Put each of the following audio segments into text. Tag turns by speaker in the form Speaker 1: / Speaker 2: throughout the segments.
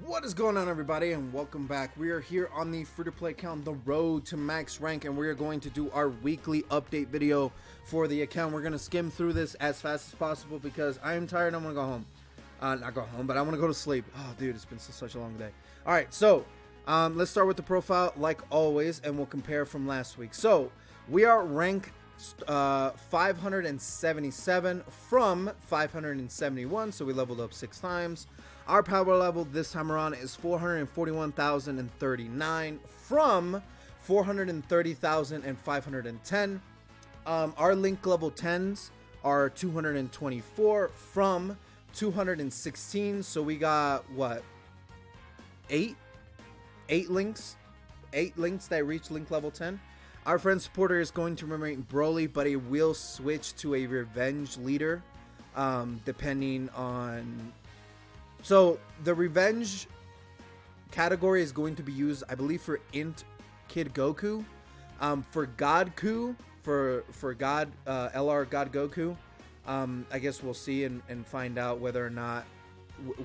Speaker 1: What is going on, everybody, and welcome back. We are here on the free-to-play account, the road to max rank, and we are going to do our weekly update video for the account. We're going to skim through this as fast as possible because I am tired and I want to go home. Not go home, but I want to go to sleep. Oh, dude, it's been such a long day. All right, so let's start with the profile like always, and we'll compare from last week. So we are rank 577 from 571, so we leveled up 6 times. Our power level this time around is 441,039 from 430,510. Our link level 10s are 224 from 216. So we got what? 8 links that reach link level 10. Our friend supporter is going to remain Broly, but he will switch to a revenge leader, depending on. So the revenge category is going to be used, I believe, for Int Kid Goku, for God Ku, for God LR God Goku. I guess we'll see and find out whether or not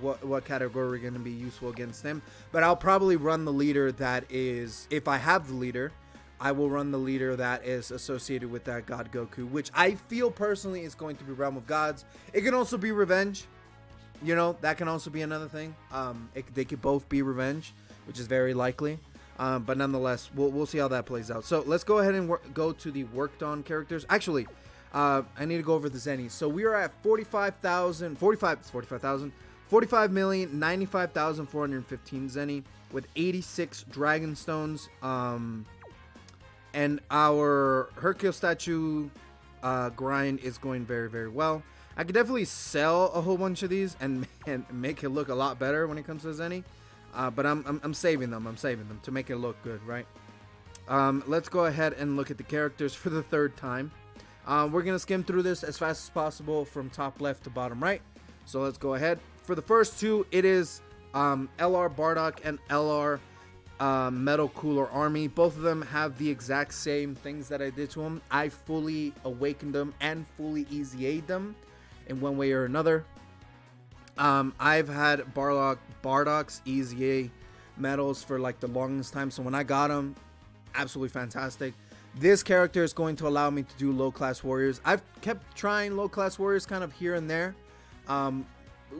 Speaker 1: what category we're going to be useful against him. But I'll probably run the leader that is, if I have the leader, I will run the leader that is associated with that God Goku, which I feel personally is going to be Realm of Gods. It can also be Revenge. You know, that can also be another thing. They could both be Revenge, which is very likely. But nonetheless, we'll see how that plays out. So let's go ahead and go to the worked on characters. Actually, I need to go over the Zennies. So we are at 45,095,415 Zenny with 86 Dragon Stones. And our Hercule statue grind is going very, very well. I could definitely sell a whole bunch of these and make it look a lot better when it comes to Zenny. But I'm saving them. I'm saving them to make it look good, right? Let's go ahead and look at the characters for the third time. We're going to skim through this as fast as possible from top left to bottom right. So let's go ahead. For the first two, it is LR Bardock and LR Metal Cooler Army. Both of them have the exact same things that I did to them. I fully awakened them and fully easy-A'd them in one way or another. I've had Bardock's easy-A medals for like the longest time, so when I got them, absolutely fantastic. This character is going to allow me to do low-class warriors. I've kept trying low-class warriors kind of here and there,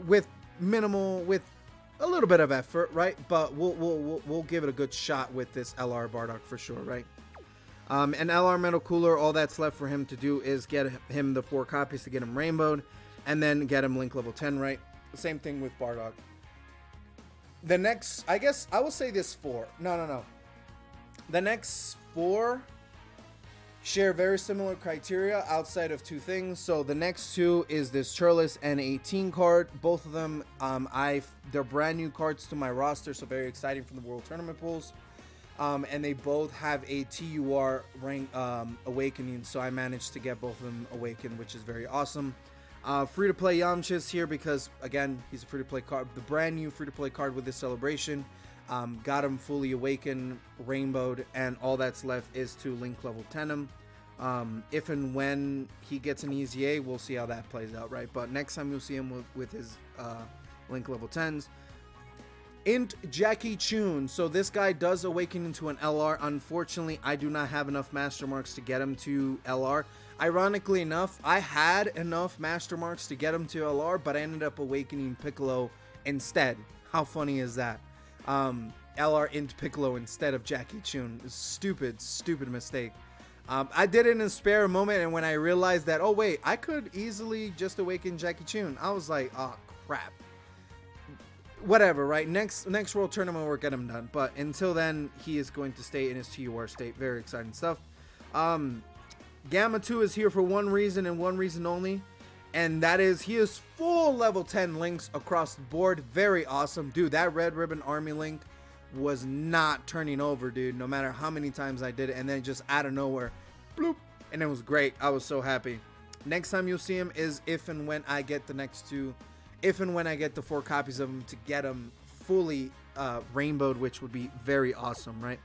Speaker 1: with a little bit of effort, right? But we'll give it a good shot with this LR Bardock for sure, right? And LR Metal Cooler, all that's left for him to do is get him the 4 copies to get him rainbowed, and then get him link level 10, right? Same thing with Bardock. The next, I guess I will say this 4. No. The next 4 share very similar criteria outside of 2 things. So the next 2 is this Turles N18 card. Both of them, they're brand new cards to my roster, so very exciting from the World Tournament pools. And they both have a TUR rank awakening, so I managed to get both of them awakened, which is very awesome. Free-to-play Yamcha's here because, again, he's a free-to-play card. The brand new free-to-play card with this celebration. Got him fully awakened, rainbowed, and all that's left is to link level 10 him. If and when he gets an easy-A, we'll see how that plays out, right? But next time you'll see him with his link level 10s. Int Jackie Chun. So this guy does awaken into an LR. Unfortunately, I do not have enough master marks to get him to LR. Ironically enough, I had enough master marks to get him to LR, but I ended up awakening Piccolo instead. How funny is that? LR Int Piccolo instead of Jackie Chun. Stupid mistake. I did it in a spare moment, and when I realized that, oh wait, I could easily just awaken Jackie Chun, I was like, oh crap. Whatever, right? Next World Tournament we'll get him done. But until then, he is going to stay in his TUR state. Very exciting stuff. Gamma 2 is here for one reason and one reason only. And that is he is full level 10 links across the board. Very awesome. Dude, that Red Ribbon Army link was not turning over, dude. No matter how many times I did it. And then just out of nowhere, bloop. And it was great. I was so happy. Next time you'll see him is if and when I get the next 2. If and when I get the 4 copies of him to get him fully rainbowed, which would be very awesome, right?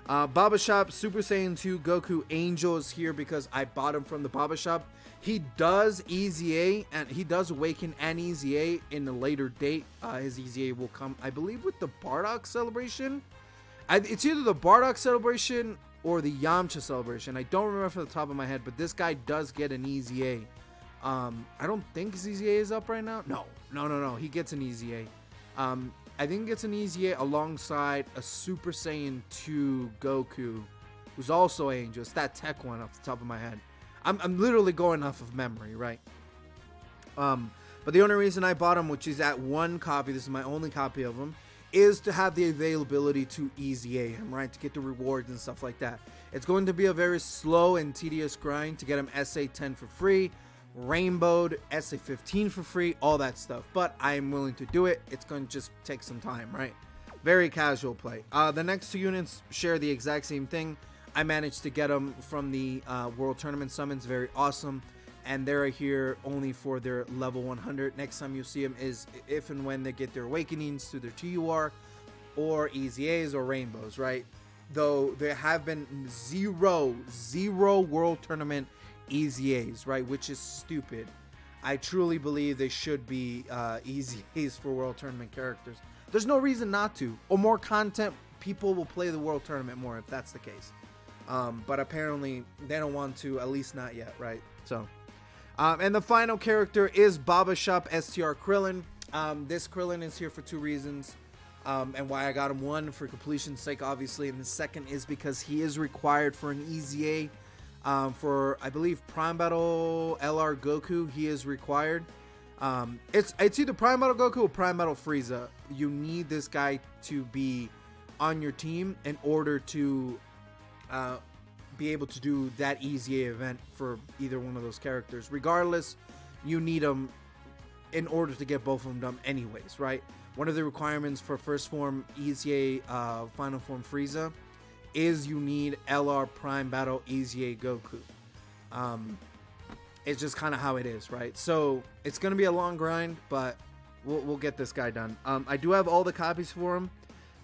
Speaker 1: Baba Shop Super Saiyan 2 Goku Angel is here because I bought him from the Baba Shop. He does EZA and he does awaken and EZA in a later date. His EZA will come, I believe, with the Bardock celebration. It's either the Bardock celebration or the Yamcha celebration. I don't remember from the top of my head, but this guy does get an EZA. I don't think his EZA is up right now. No. He gets an EZA. I think he gets an EZA alongside a Super Saiyan 2 Goku, who's also Angel. It's that tech one off the top of my head. I'm literally going off of memory, right? But the only reason I bought him, which is at one copy, this is my only copy of him, is to have the availability to EZA him, right? To get the rewards and stuff like that. It's going to be a very slow and tedious grind to get him SA10 for free, Rainbowed, SA15 for free, all that stuff. But I am willing to do it. It's going to just take some time, right? Very casual play. The next two units share the exact same thing. I managed to get them from the World Tournament summons. Very awesome. And they're here only for their level 100. Next time you see them is if and when they get their awakenings through their TUR or EZAs or rainbows, right? Though there have been zero World Tournament EZAs, right? Which is stupid. I truly believe they should be EZAs for World Tournament characters. There's no reason not to. Or more content, people will play the World Tournament more if that's the case. But apparently they don't want to, at least not yet, right? So, and the final character is Baba Shop STR Krillin. This Krillin is here for two reasons. And why I got him: one, for completion's sake, obviously, and the second is because he is required for an EZA. For, I believe, Prime Battle LR Goku, he is required. It's either Prime Battle Goku or Prime Battle Frieza. You need this guy to be on your team in order to be able to do that EZA event for either one of those characters. Regardless, you need them in order to get both of them done anyways, right? One of the requirements for First Form EZA Final Form Frieza is you need LR Prime Battle EZA Goku. It's just kind of how it is, right? So it's going to be a long grind, but we'll get this guy done. I do have all the copies for him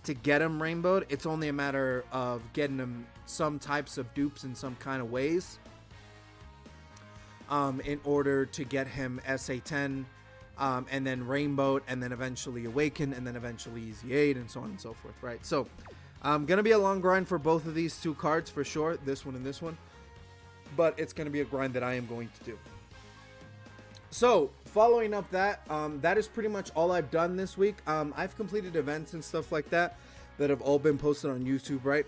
Speaker 1: to get him rainbowed. It's only a matter of getting him some types of dupes in some kind of ways in order to get him SA10 and then rainbowed and then eventually awakened and then eventually EZA'd and so on and so forth, right? So gonna be a long grind for both of these two cards for sure, this one and this one, but it's gonna be a grind that I am going to do. So following up that, that is pretty much all I've done this week. I've completed events and stuff like that have all been posted on YouTube, right?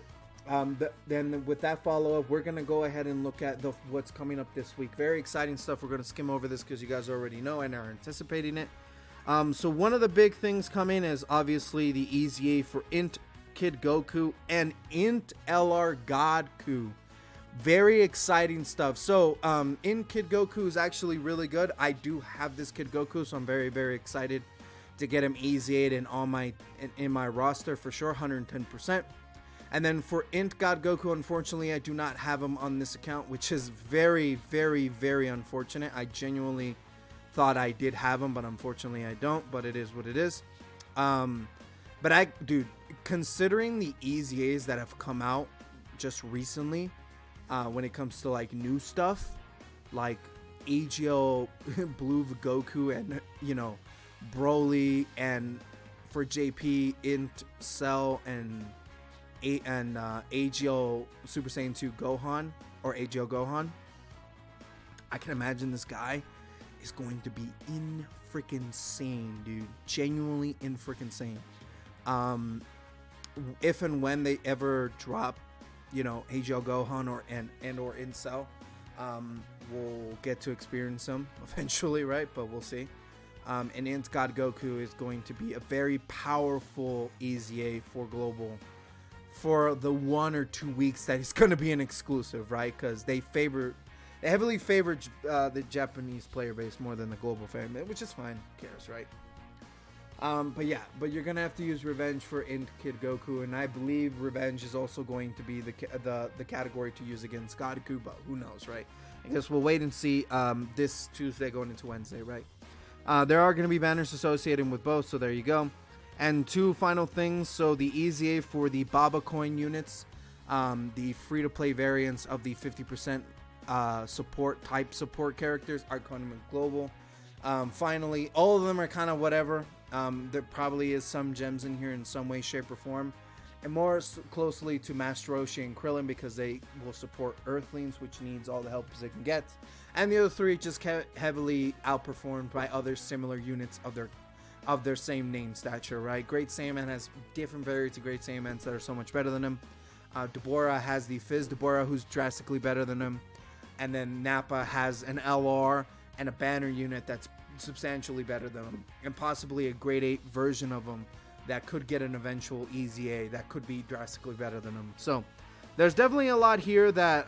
Speaker 1: Then with that follow-up, we're gonna go ahead and look at what's coming up this week. Very exciting stuff. We're gonna skim over this because you guys already know and are anticipating it. So one of the big things coming is obviously the EZA for Int Kid Goku and Int LR Godku. Very exciting stuff. So Int Kid Goku is actually really good. I do have this Kid Goku, so I'm very, very excited to get him EZA'd in my roster for sure, 110%. And then for Int God Goku, unfortunately, I do not have him on this account, which is very, very, very unfortunate. I genuinely thought I did have him, but unfortunately I don't, but it is what it is. But dude, considering the EZAs that have come out just recently, when it comes to like new stuff, like AGL Blue Goku and, you know, Broly, and for JP, Int Cell and AGL Super Saiyan 2 Gohan, or AGL Gohan, I can imagine this guy is going to be in freaking insane, dude. Genuinely in freaking insane. If and when they ever drop, you know, AGL Gohan or Int Cell, we'll get to experience them eventually, right? But we'll see. And Int God Goku is going to be a very powerful EZA for global for the 1 or 2 weeks that he's going to be an exclusive, right? Because they heavily favor the Japanese player base more than the global fan, which is fine. Who cares, right? But you're gonna have to use Revenge for Int Kid Goku, and I believe Revenge is also going to be the category to use against Godku, but who knows, right? I guess we'll wait and see this Tuesday going into Wednesday, right? There are going to be banners associated with both, so there you go. And two final things. So the EZA for the Baba coin units, The free-to-play variants of the 50% support characters are coming global. Finally, all of them are kind of whatever. There probably is some gems in here in some way, shape, or form, and more closely to Master Roshi and Krillin, because they will support Earthlings, which needs all the help they can get, and the other three just heavily outperformed by other similar units of their same name stature. Right, Great Saiyaman has different variants of Great Saiyamans that are so much better than him. Deborah has the Fizz Deborah, who's drastically better than him, and then Nappa has an LR and a banner unit that's substantially better than him, and possibly a grade 8 version of him that could get an eventual Easy A that could be drastically better than him. So there's definitely a lot here that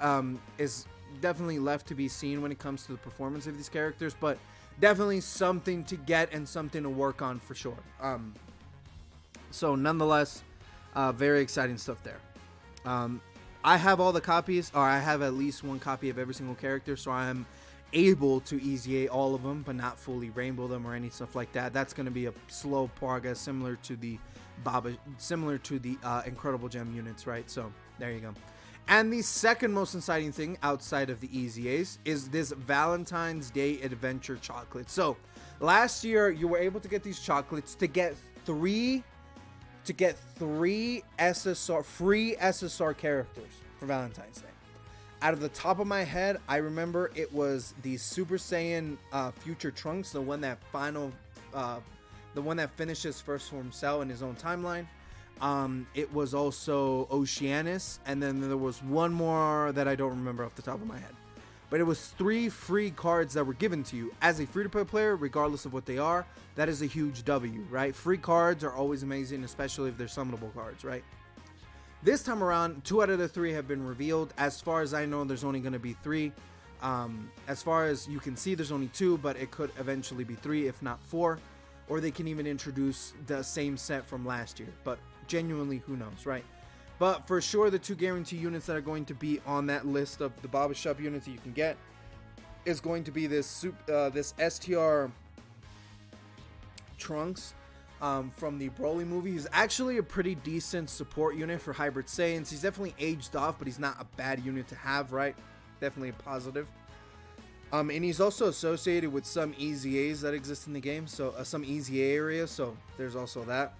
Speaker 1: is definitely left to be seen when it comes to the performance of these characters, but definitely something to get and something to work on for sure. So nonetheless, very exciting stuff there. I have all the copies, or I have at least one copy of every single character, so I am able to Easy A all of them, but not fully rainbow them or any stuff like that. That's going to be a slow progress, similar to the Incredible Gem units, right? So there you go. And the second most exciting thing outside of the Easy A's is this Valentine's Day Adventure chocolate. So last year you were able to get these chocolates to get three SSR free SSR characters for Valentine's Day. Out of the top of my head, I remember it was the Super Saiyan Future Trunks, the one that finishes first form Cell in his own timeline. It was also Oceanus, and then there was one more that I don't remember off the top of my head. But it was 3 free cards that were given to you as a free-to-play player, regardless of what they are. That is a huge W, right? Free cards are always amazing, especially if they're summonable cards, right? This time around, 2 out of the 3 have been revealed. As far as I know, there's only going to be 3. As far as you can see, there's only 2, but it could eventually be 3, if not 4. Or they can even introduce the same set from last year. But genuinely, who knows, right? But for sure, the 2 guarantee units that are going to be on that list of the Baba Shop units that you can get is going to be this STR Trunks from the Broly movie. He's actually a pretty decent support unit for Hybrid Saiyans. He's definitely aged off, but he's not a bad unit to have, right? Definitely a positive. And he's also associated with some Easy A's that exist in the game, so some Easy A areas, so there's also that.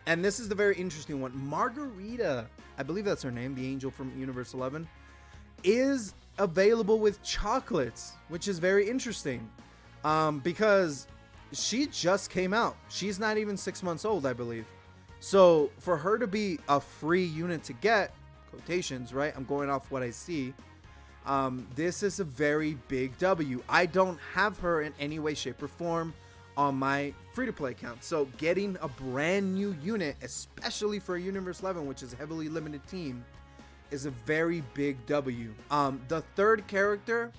Speaker 1: And this is the very interesting one. Margarita, I believe that's her name, the angel from Universe 11, is available with chocolates, which is very interesting because she just came out. She's not even 6 months old, I believe. So for her to be a free unit to get, quotations, right? I'm going off what I see. This is a very big W. I don't have her in any way, shape, or form on my free-to-play account. So getting a brand new unit, especially for a Universe 11, which is a heavily limited team, is a very big W. The third character,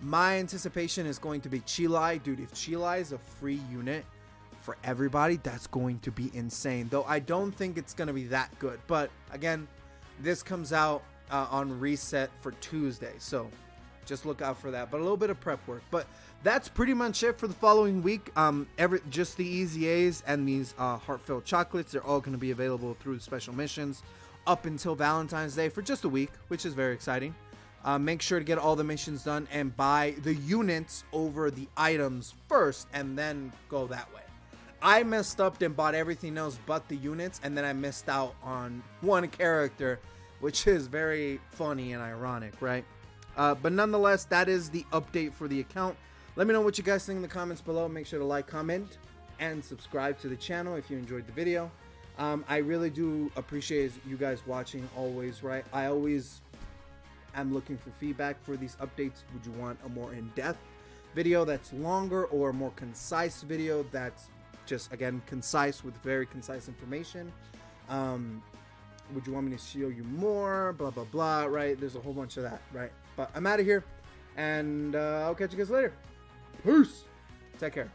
Speaker 1: my anticipation is going to be Chilai. Dude, if Chilai is a free unit for everybody, that's going to be insane. Though I don't think it's going to be that good. But again, this comes out on reset for Tuesday, so just look out for that. But a little bit of prep work. But that's pretty much it for the following week. Just the Easy A's and these heartfelt chocolates, they're all going to be available through the special missions up until Valentine's Day for just a week, which is very exciting. Make sure to get all the missions done and buy the units over the items first, and then go that way. I messed up and bought everything else but the units, and then I missed out on one character, which is very funny and ironic, right? But nonetheless, that is the update for the account. Let me know what you guys think in the comments below. Make sure to like, comment, and subscribe to the channel if you enjoyed the video. I really do appreciate you guys watching always, right? I always am looking for feedback for these updates. Would you want a more in-depth video that's longer, or a more concise video that's just, again, concise with very concise information? Would you want me to show you more? Blah, blah, blah, right? There's a whole bunch of that, right? But I'm out of here, and I'll catch you guys later. Peace. Take care.